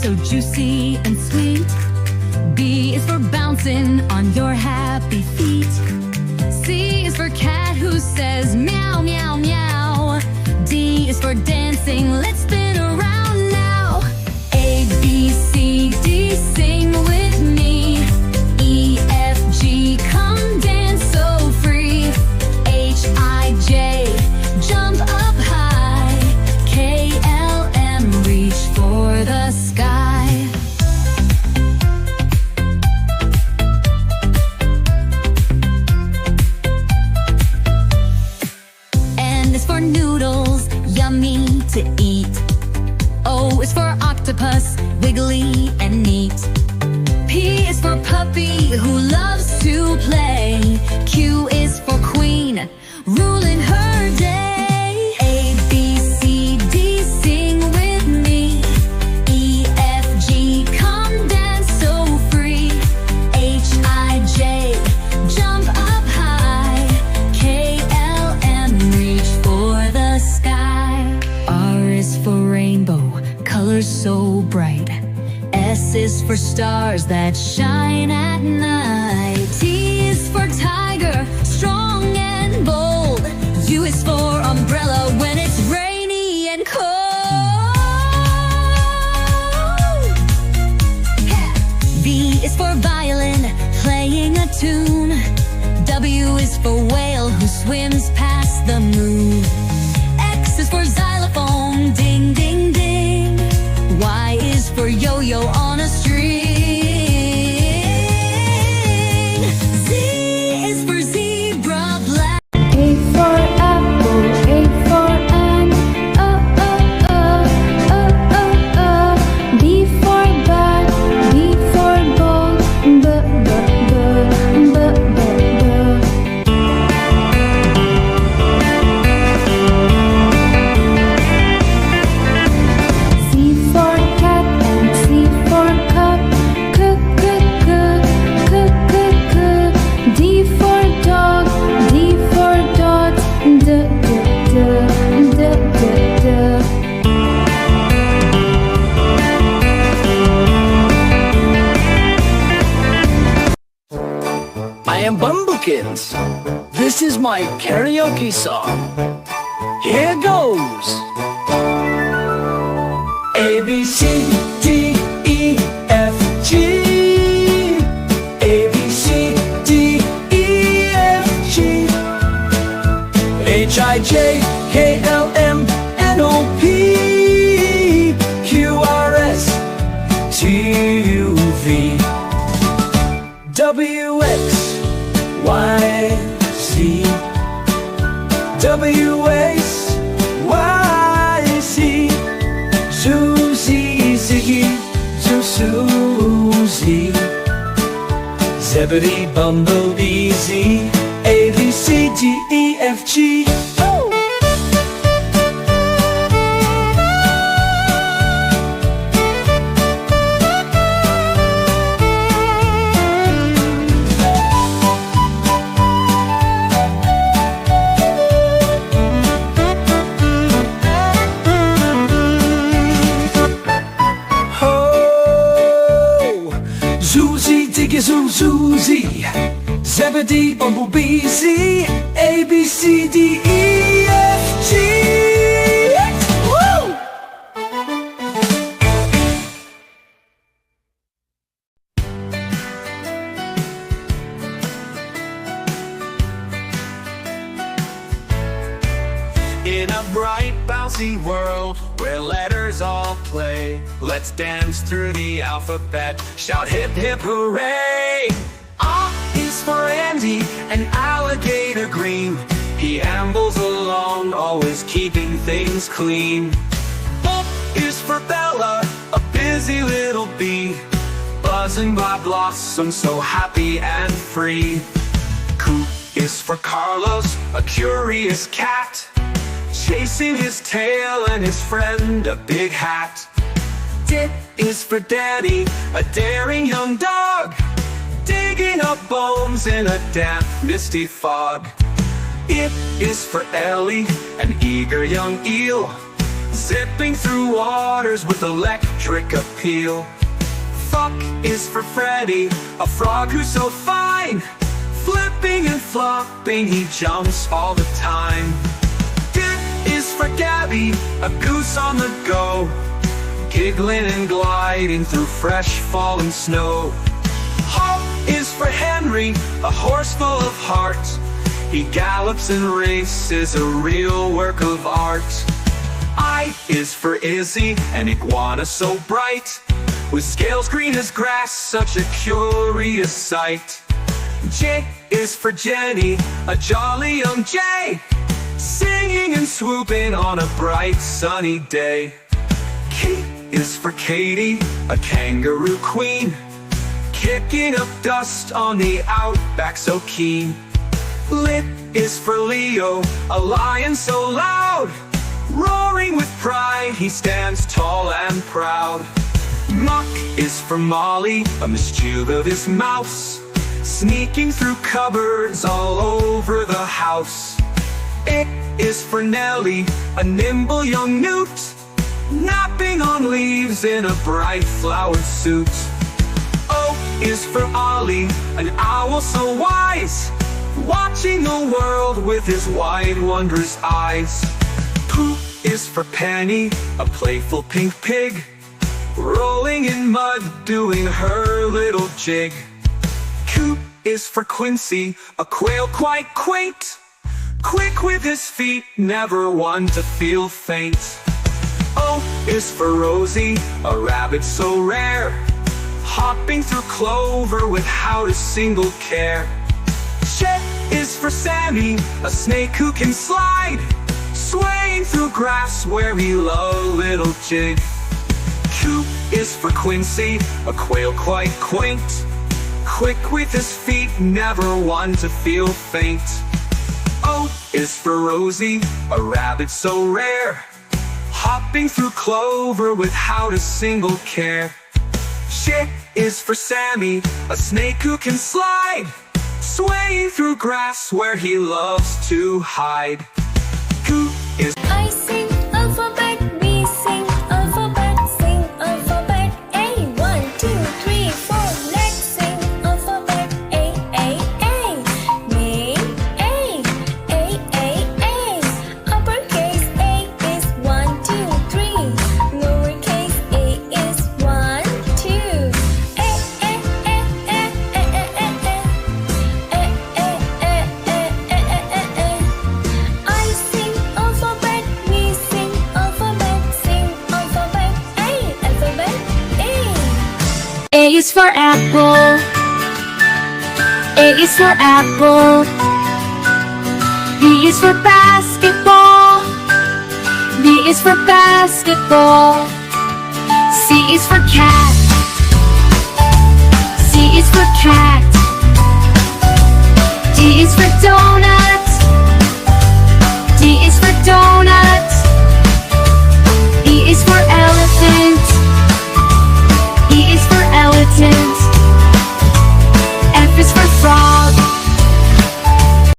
so juicy and sweet. B is for bouncing on your happy feet. C is for cat who says meow, meow, meow. D is for dancing, let's spin around now. A, B, C, D, sing with me. E, F, G, come dance so free. H, I, J, jump up high. K, L, M, reach for the sky. N is for noodles, yummy to eat. O is for octopus, wiggly and neat. P is for puppy who loves to play. Q is for queen, ruling her day. A, B, C, D, sing with me. E, F, G, come dance so free. H, I, J, jump up high. K, L, M, reach for the sky. R is for rainbow, colors so bright. S is for stars that shine at night. T is for tiger, strong and bold. U is for umbrella when it's rainy and cold. V is for violin, playing a tune. W is for whale who swims past the moon. X is for xylophone, ding, ding, ding. Y is for yo-yo on a string. Z is for zebra, black. A for apple, A for an, B for bat, B for ball, B. C for cat and C for cup, D for dog, D for dot, D. I am Bumbleekins. This is my karaoke song. Here goes. A, B, C, D, E, F, G. A, B, C, D, E, F, G. H, I, J, K, L, M, N, O, P. Q, R, S, T, U, V. W, X, Y, Z. W, X, Y, Z. Susie, Ziggy, Susie. Zebedee, Bumblebee, Z. A, B, C, D, E, F, G. Oh! Susie, Diggy, Susie. Zebedee, Bumblebee, Z. A, B, C, D, E, F, G. Woo! In a bright, bouncy world where letters all play, let's dance through the alphabet, shout hip hip hooray! A is for Andy, an alligator green. He ambles along, always keeping things clean. B is for Bella, a busy little bee, buzzing by blossoms, so happy and free. Q is for Carlos, a curious cat, chasing his tail and his friend, a big hat. D is for Danny, a daring young dog, digging up bones in a damp, misty fog. I is for Ellie, an eager young eel, zipping through waters with electric appeal. Fuck is for Freddy, a frog who's so fine. Flipping and flopping, he jumps all the time. Dip is for Gabby, a goose on the go, giggling and gliding through fresh fallen snow. Hop is for Henry, a horse full of heart. He gallops and races, a real work of art. I is for Izzy, an iguana so bright, with scales green as grass, such a curious sight. J is for Jenny, a jolly young jay, singing and swooping on a bright sunny day. K is for Katie, a kangaroo queen, kicking up dust on the outback so keen. Lit is for Leo, a lion so loud, roaring with pride, he stands tall and proud. Muck is for Molly, a mischievous mouse, sneaking through cupboards all over the house. It is for Nelly, a nimble young newt, napping on leaves in a bright flowered suit. O is for Ollie, an owl so wise, watching the world with his wide, wondrous eyes. Poop is for Penny, a playful pink pig, rolling in mud, doing her little jig. Coop is for Quincy, a quail quite quaint, quick with his feet, never one to feel faint. O is for Rosie, a rabbit so rare, hopping through clover without a single care. Chet is for Sammy, a snake who can slide, swaying through grass where he loves a little jig. Coop is for Quincy, a quail quite quaint, quick with his feet, never one to feel faint. O is for Rosie, a rabbit so rare, hopping through clover without a single care. Shit is for Sammy, a snake who can slide, swaying through grass where he loves to hide. Who is I sing alphabet, we sing alphabet, sing alphabet. A 1, 2, 3, 4. Let's sing alphabet. A. Name A. Uppercase A is 1, 2, 3. Lowercase a is 1, 2. I sing alphabet, we sing alphabet, sing alphabet. Alphabet A. A is for apple. A is for apple. B is for basketball. B is for basketball. C is for cat.